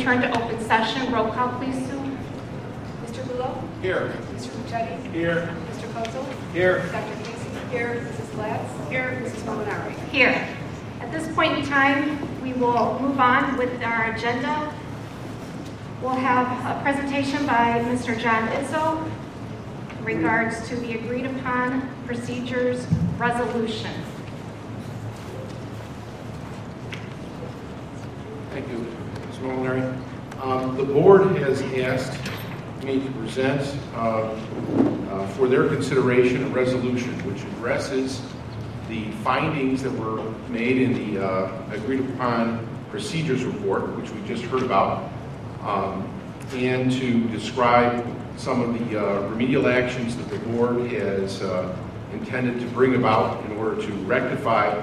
return to open session. Roll call, please, Sue. Mr. Gullo? Here. Mr. Luchetti? Here. Mr. Kozel? Here. Dr. Casey? Here. Mrs. Glatz? Here. Mrs. Molinari? Here. At this point in time, we will move on with our agenda. We'll have a presentation by Mr. John Izzo in regards to the agreed upon procedures resolution. Thank you, Ms. Molinari. The board has asked me to present for their consideration a resolution which addresses the findings that were made in the agreed upon procedures report, which we just heard about, and to describe some of the remedial actions that the board has intended to bring about in order to rectify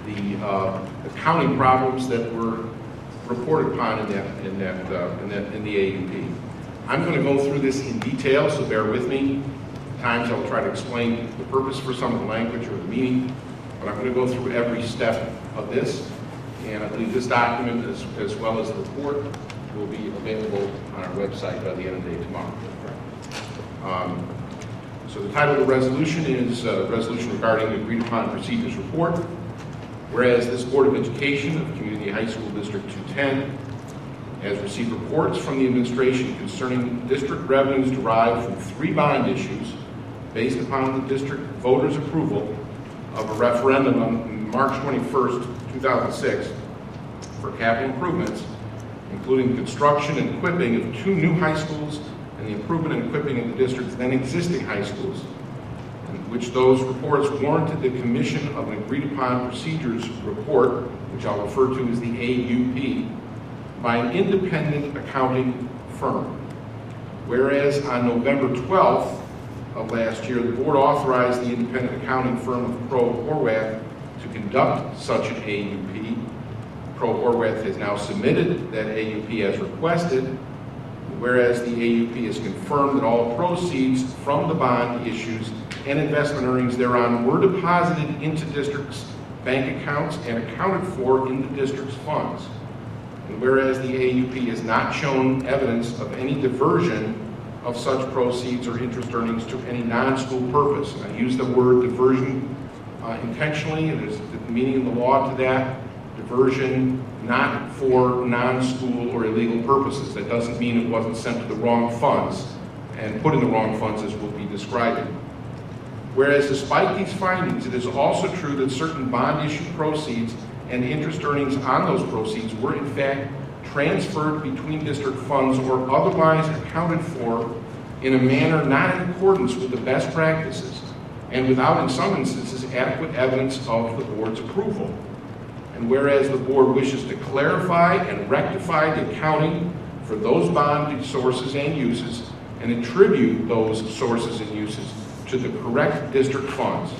the accounting problems that were reported upon in the AUP. I'm going to go through this in detail, so bear with me. At times I'll try to explain the purpose for some of the language or the meaning, but I'm going to go through every step of this, and I believe this document, as well as the report, will be available on our website by the end of the day tomorrow. So the title of the resolution is Resolution Regarding the Agreed Upon Procedures Report. Whereas this Board of Education of Community High School District 210 has received reports from the administration concerning district revenues derived from 3 bond issues based upon the district voters' approval of a referendum on March 21st, 2006 for capital improvements, including construction and equipping of 2 new high schools and the improvement and equipping of the district's then existing high schools, in which those reports warranted the commission of an agreed upon procedures report, which I'll refer to as the AUP, by an independent accounting firm. Whereas on November 12th of last year, the board authorized the independent accounting firm of Crowe Horwath to conduct such an AUP. Crowe Horwath has now submitted that AUP as requested, whereas the AUP has confirmed that all proceeds from the bond issues and investment earnings thereon were deposited into district's bank accounts and accounted for in the district's funds. And whereas the AUP has not shown evidence of any diversion of such proceeds or interest earnings to any non-school purpose. And I use the word diversion intentionally, and there's the meaning in the law to that. Diversion not for non-school or illegal purposes. That doesn't mean it wasn't sent to the wrong funds and put in the wrong funds, as we'll be describing. Whereas despite these findings, it is also true that certain bond issue proceeds and interest earnings on those proceeds were in fact transferred between district funds or otherwise accounted for in a manner not in accordance with the best practices and without, in some instances, adequate evidence of the board's approval. And whereas the board wishes to clarify and rectify the accounting for those bond sources and uses and attribute those sources and uses to the correct district funds.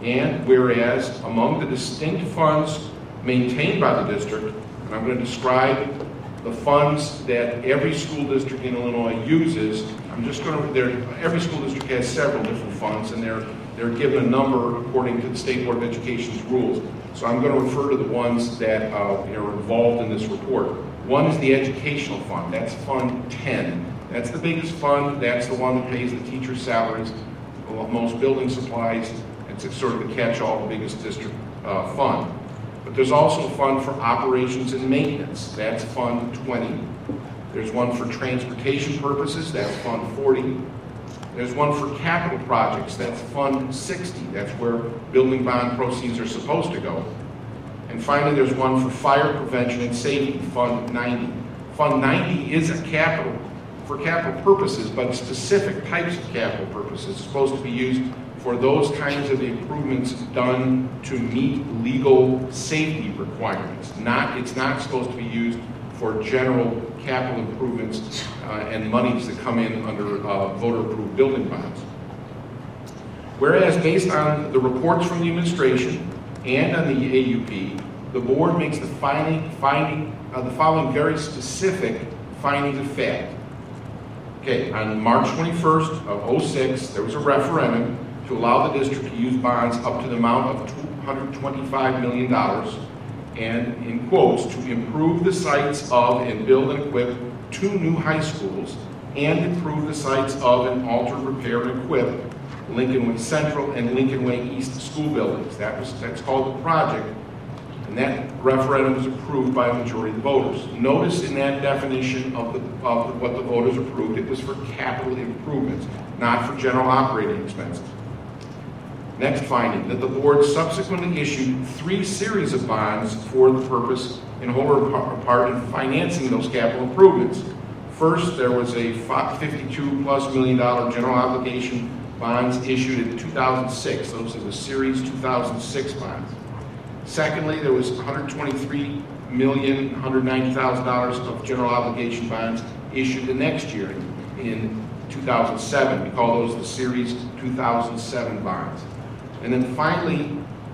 And whereas among the distinct funds maintained by the district, and I'm going to describe the funds that every school district in Illinois uses. Every school district has several different funds, and they're given a number according to the State Board of Education's rules. So I'm going to refer to the ones that are involved in this report. One is the educational fund. That's Fund 10. That's the biggest fund. That's the one that pays the teachers' salaries, most building supplies. It's sort of the catch-all, the biggest district fund. But there's also a fund for operations and maintenance. That's Fund 20. There's one for transportation purposes. That's Fund 40. There's one for capital projects. That's Fund 60. That's where building bond proceeds are supposed to go. And finally, there's one for fire prevention and safety, Fund 90. Fund 90 is for capital purposes, but specific types of capital purposes. It's supposed to be used for those kinds of improvements done to meet legal safety requirements. It's not supposed to be used for general capital improvements and monies that come in under voter-approved building bonds. Whereas based on the reports from the administration and on the AUP, the board makes the following very specific findings of fact. Okay, on March 21st of 2006, there was a referendum to allow the district to use bonds up to the amount of $225 million and in quotes, to improve the sites of and build and equip 2 new high schools and improve the sites of and alter, repair, and equip Lincoln Way Central and Lincoln Way East school buildings. That's called the project, and that referendum was approved by a majority of the voters. Notice in that definition of what the voters approved, it was for capital improvements, not for general operating expenses. Next finding, that the board subsequently issued 3 series of bonds for the purpose, in whole or part, in financing those capital improvements. First, there was a $52+ million general obligation bonds issued in 2006. Those are the Series 2006 bonds. Secondly, there was $123,190,000 of general obligation bonds issued the next year in 2007. We call those the Series 2007 bonds. And then finally,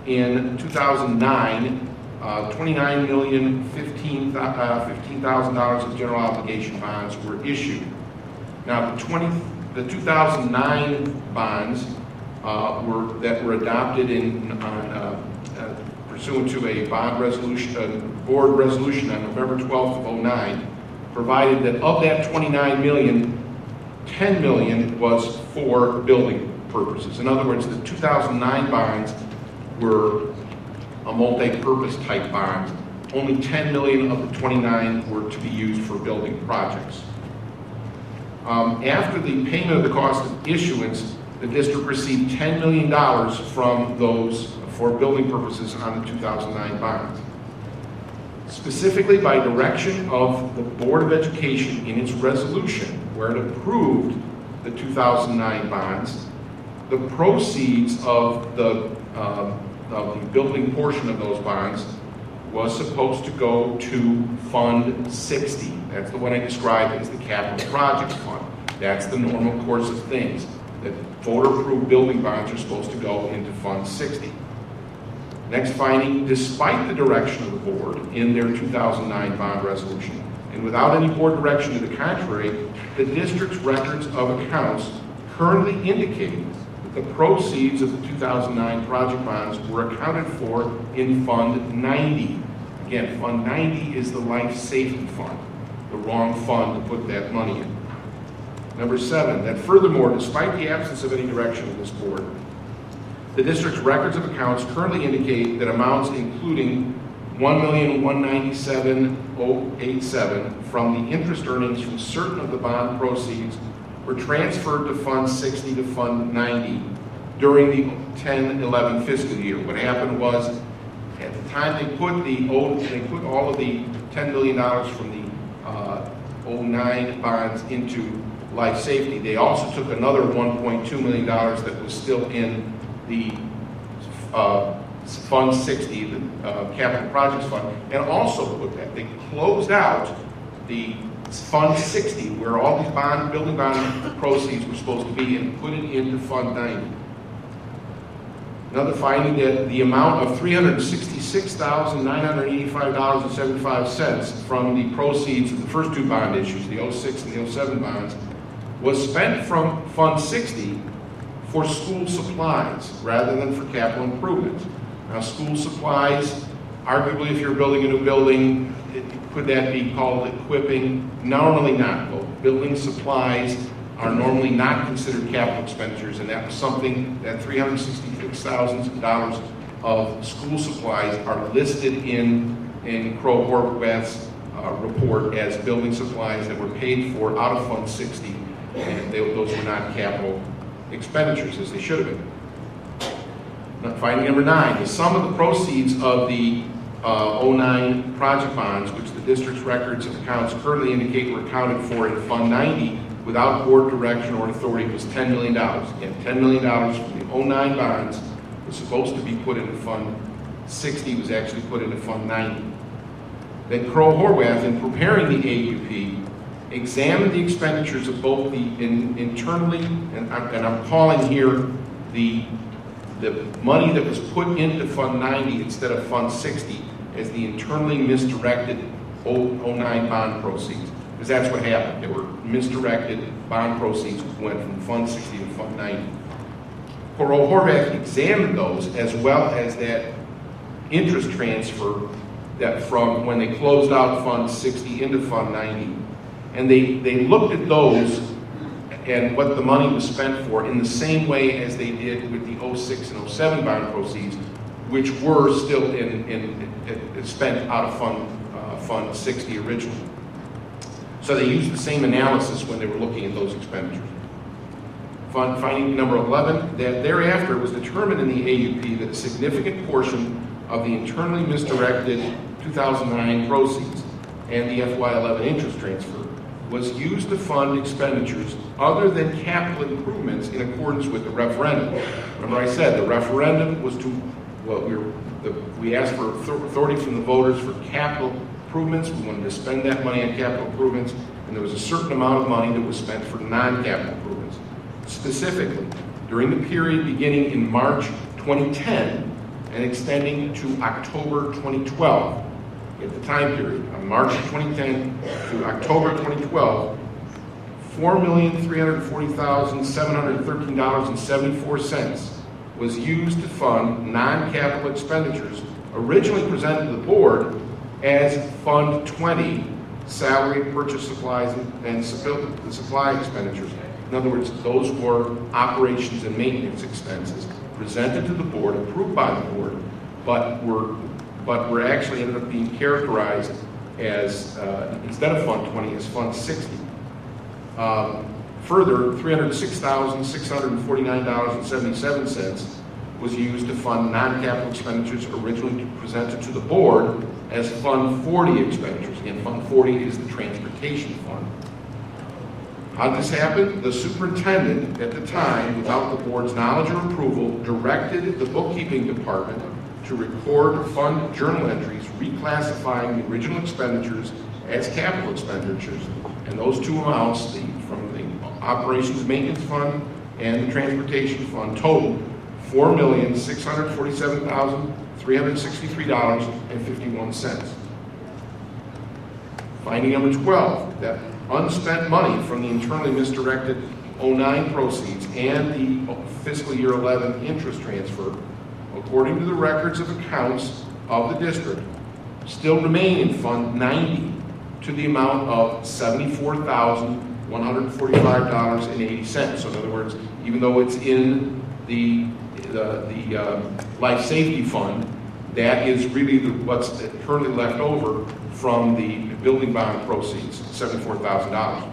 in 2009, $29,015,000 of general obligation bonds were issued. Now, the 2009 bonds that were adopted pursuant to a board resolution on November 12th of 2009, provided that of that $29 million, $10 million was for building purposes. In other words, the 2009 bonds were a multi-purpose type bond. Only $10 million of the 29 were to be used for building projects. After the payment of the cost of issuance, the district received $10 million from those for building purposes on the 2009 bonds. Specifically, by direction of the Board of Education in its resolution, where it approved the 2009 bonds, the proceeds of the building portion of those bonds was supposed to go to Fund 60. That's the one I described as the Capital Projects Fund. That's the normal course of things, that voter-approved building bonds are supposed to go into Fund 60. Next finding, despite the direction of the board in their 2009 bond resolution, and without any board direction to the contrary, the district's records of accounts currently indicate that the proceeds of the 2009 project bonds were accounted for in Fund 90. Again, Fund 90 is the life safety fund, the wrong fund to put that money in. Number 7, that furthermore, despite the absence of any direction of this board, the district's records of accounts currently indicate that amounts including $1,197,087 from the interest earnings from certain of the bond proceeds were transferred to Fund 60 to Fund 90 during the 10-11 fiscal year. What happened was, at the time they put all of the $10 million from the 09 bonds into life safety, they also took another $1.2 million that was still in the Fund 60, the Capital Projects Fund, and also put that. They closed out the Fund 60, where all these building bond proceeds were supposed to be, and put it into Fund 90. Another finding that the amount of $366,985.75 from the proceeds of the first 2 bond issues, the 06 and the 07 bonds, was spent from Fund 60 for school supplies rather than for capital improvements. Now, school supplies, arguably if you're building a new building, could that be called equipping? Normally not. Well, building supplies are normally not considered capital expenditures, and that was something that $366,000 of school supplies are listed in Crow-Horwath's report as building supplies that were paid for out of Fund 60, and those were not capital expenditures as they should have been. Finding number 9, the sum of the proceeds of the 09 project bonds, which the district's records of accounts currently indicate were accounted for in Fund 90 without board direction or authority, was $10 million. Again, $10 million from the 09 bonds was supposed to be put into Fund 60, was actually put into Fund 90. Then Crow-Horwath, in preparing the AUP, examined the expenditures of both the internally, and I'm calling here the money that was put into Fund 90 instead of Fund 60 as the internally misdirected 09 bond proceeds, because that's what happened. They were misdirected bond proceeds went from Fund 60 to Fund 90. Crow-Horwath examined those as well as that interest transfer that from when they closed out Fund 60 into Fund 90. And they looked at those and what the money was spent for in the same way as they did with the 06 and 07 bond proceeds, which were still spent out of Fund 60 originally. So they used the same analysis when they were looking at those expenditures. Finding number 11, that thereafter it was determined in the AUP that a significant portion of the internally misdirected 2009 proceeds and the FY11 interest transfer was used to fund expenditures other than capital improvements in accordance with the referendum. Remember I said the referendum was to, we asked for authority from the voters for capital improvements. We wanted to spend that money on capital improvements, and there was a certain amount of money that was spent for non-capital improvements. Specifically, during the period beginning in March 2010 and extending to October 2012, at the time period, on March 2010 to October 2012, $4,340,713.74 was used to fund non-capital expenditures originally presented to the board as Fund 20, salary, purchase supplies, and supply expenditures. In other words, those were operations and maintenance expenses presented to the board, approved by the board, but were actually ended up being characterized as, instead of Fund 20, as Fund 60. Further, $306,649.77 was used to fund non-capital expenditures originally presented to the board as Fund 40 expenditures. Again, Fund 40 is the transportation fund. How did this happen? The superintendent at the time, without the board's knowledge or approval, directed the bookkeeping department to record fund journal entries reclassifying the original expenditures as capital expenditures. And those two amounts, from the operations and maintenance fund and the transportation fund, totaled $4,647,363.51. Finding number 12, that unspent money from the internally misdirected 09 proceeds and the fiscal year 11 interest transfer, according to the records of accounts of the district, still remain in Fund 90 to the amount of $74,145.80. So in other words, even though it's in the life safety fund, that is really what's currently left over from the building bond proceeds, $74,000.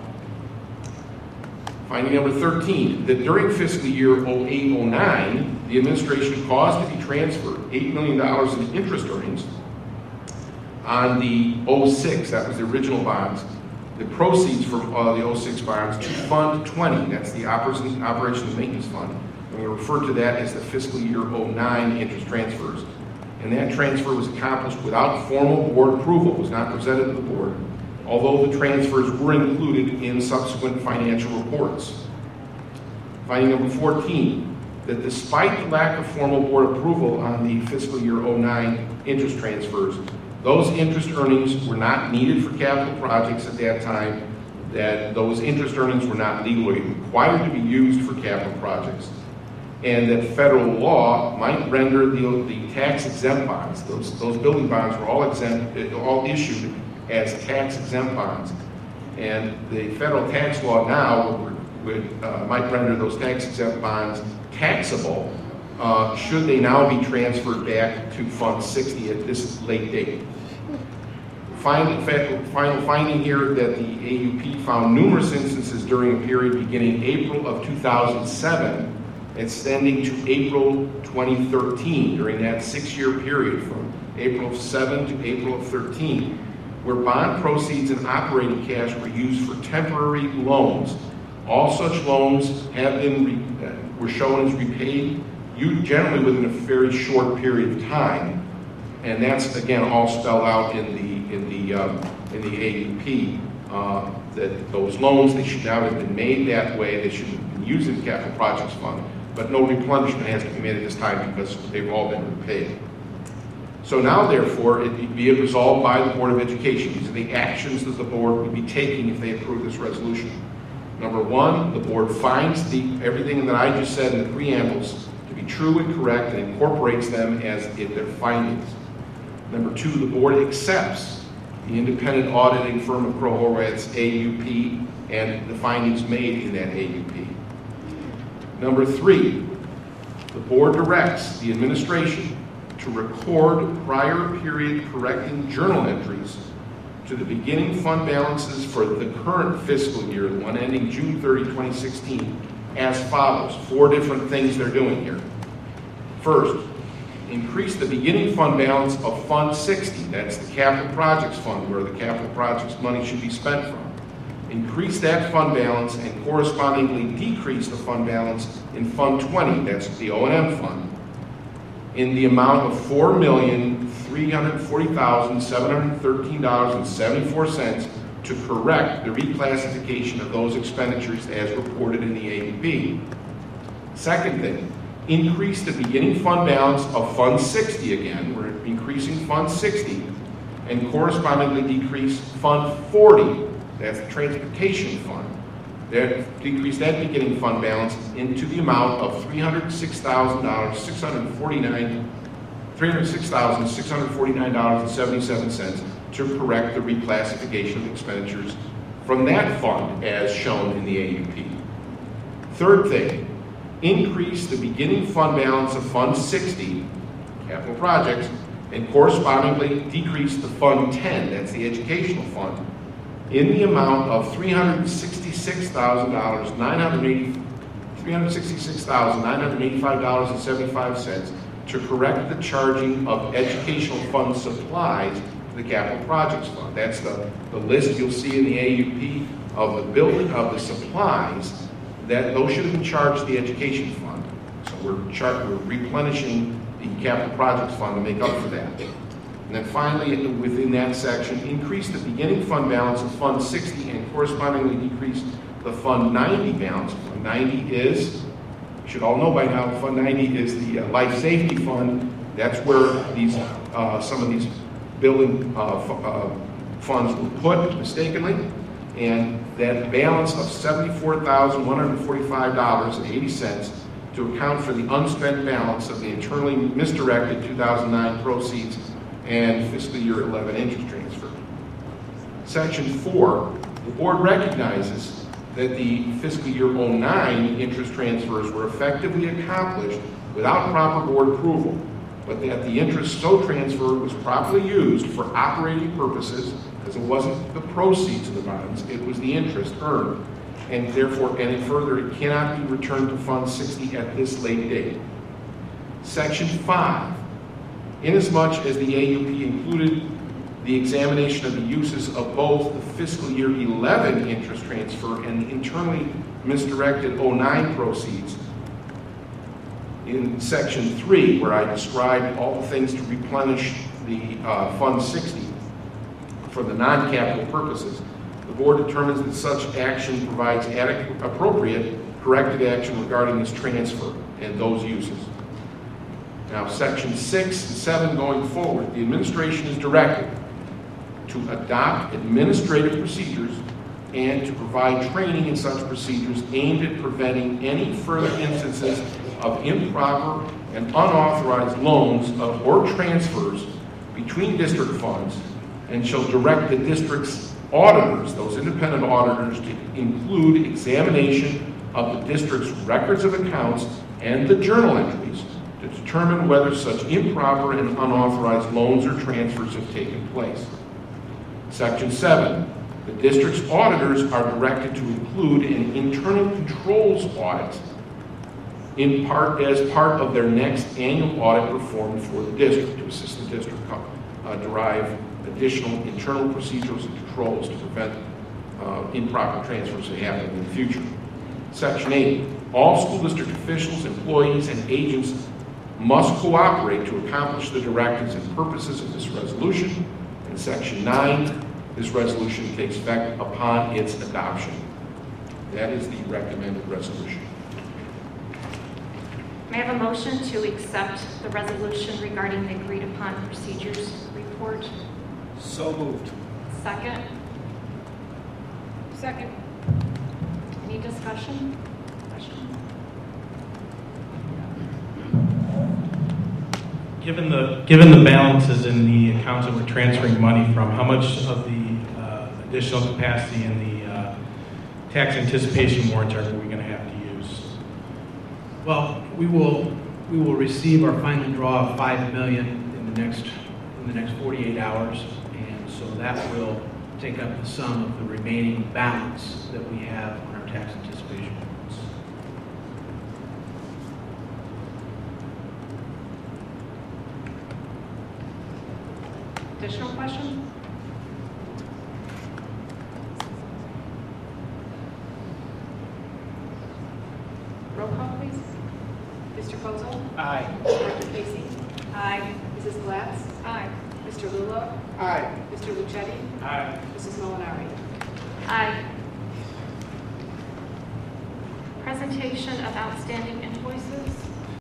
Finding number 13, that during fiscal year 08-09, the administration caused to be transferred $8 million in interest earnings on the 06, that was the original bonds, the proceeds from the 06 bonds to Fund 20, that's the Operations and Maintenance Fund. And we refer to that as the fiscal year 09 interest transfers. And that transfer was accomplished without formal board approval, was not presented to the board, although the transfers were included in subsequent financial reports. Finding number 14, that despite the lack of formal board approval on the fiscal year 09 interest transfers, those interest earnings were not needed for capital projects at that time, that those interest earnings were not legally required to be used for capital projects, and that federal law might render the tax-exempt bonds, those building bonds were all issued as tax-exempt bonds. And the federal tax law now might render those tax-exempt bonds taxable should they now be transferred back to Fund 60 at this late date. Final finding here that the AUP found numerous instances during a period beginning April of 2007 extending to April 2013, during that 6-year period from April of 7 to April of 13, where bond proceeds and operating cash were used for temporary loans. All such loans were shown as repaid, generally within a very short period of time, and that's again all spelled out in the AUP. That those loans, they should not have been made that way. They should have been used in the capital projects fund, but no replenishment has to be made at this time because they've all been repaid. So now, therefore, it be resolved by the Board of Education. These are the actions that the board would be taking if they approve this resolution. Number one, the board finds everything that I just said in the preambles to be true and correct and incorporates them as their findings. Number 2, the board accepts the independent auditing firm of Crow Horwath's AUP and the findings made in that AUP. Number 3, the board directs the administration to record prior period correcting journal entries to the beginning fund balances for the current fiscal year, the one ending June 30, 2016, as follows. 4 different things they're doing here. First, increase the beginning fund balance of Fund 60. That's the capital projects fund where the capital projects money should be spent from. Increase that fund balance and correspondingly decrease the fund balance in Fund 20. That's the O&M fund, in the amount of $4,340,713.74 to correct the reclassification of those expenditures as reported in the AUP. Second thing, increase the beginning fund balance of Fund 60 again. We're increasing Fund 60 and correspondingly decrease Fund 40. That's the transportation fund. Decrease that beginning fund balance into the amount of $306,649.77 to correct the reclassification of expenditures from that fund as shown in the AUP. Third thing, increase the beginning fund balance of Fund 60, capital projects, and correspondingly decrease the Fund 10, that's the educational fund, in the amount of $366,985.75 to correct the charging of educational fund supplies to the capital projects fund. That's the list you'll see in the AUP of the building of the supplies that those should have been charged to the education fund. So we're replenishing the capital projects fund to make up for that. And then finally, within that section, increase the beginning fund balance of Fund 60 and correspondingly decrease the Fund 90 balance. Fund 90 is, you should all know by now, Fund 90 is the life safety fund. That's where these some of these building funds were put mistakenly. And that balance of $74,145.80 to account for the unspent balance of the internally misdirected 2009 proceeds and fiscal year 11 interest transfer. Section 4, the board recognizes that the fiscal year 09 interest transfers were effectively accomplished without proper board approval, but that the interest so transferred was properly used for operating purposes, because it wasn't the proceeds of the bonds, it was the interest earned, and therefore, and further, it cannot be returned to Fund 60 at this late date. Section 5, inasmuch as the AUP included the examination of the uses of both the fiscal year 11 interest transfer and the internally misdirected 09 proceeds, in Section 3, where I described all the things to replenish the Fund 60 for the non-capital purposes, the board determines that such action provides adequate, appropriate corrective action regarding this transfer and those uses. Now, Section 6 and 7 going forward, the administration is directed to adopt administrative procedures and to provide training in such procedures aimed at preventing any further instances of improper and unauthorized loans or transfers between district funds, and shall direct the district's auditors, those independent auditors, to include examination of the district's records of accounts and the journal entries to determine whether such improper and unauthorized loans or transfers have taken place. Section 7, the district's auditors are directed to include an internal controls audit as part of their next annual audit performed for the district to assist the district derive additional internal procedures and controls to prevent improper transfers that happen in the future. Section 8, all school district officials, employees, and agents must cooperate to accomplish the directives and purposes of this resolution. And Section 9, this resolution takes effect upon its adoption. That is the recommended resolution. May I have a motion to accept the resolution regarding the agreed upon procedures report? So moved. Second? Second. Any discussion? Questions? Given the balances in the accounts that we're transferring money from, how much of the additional capacity in the tax anticipation warrants are we going to have to use? Well, we will receive our final draw of $5 million in the next 48 hours, and so that will take up the sum of the remaining balance that we have on our tax anticipation warrants. Additional questions? Roll call, please. Mr. Kozel? Aye. Dr. Casey? Aye. Mrs. Glatz? Aye. Mr. Lullo? Aye. Mr. Lucetti? Aye. Mrs. Molinari? Aye. Presentation of outstanding invoices.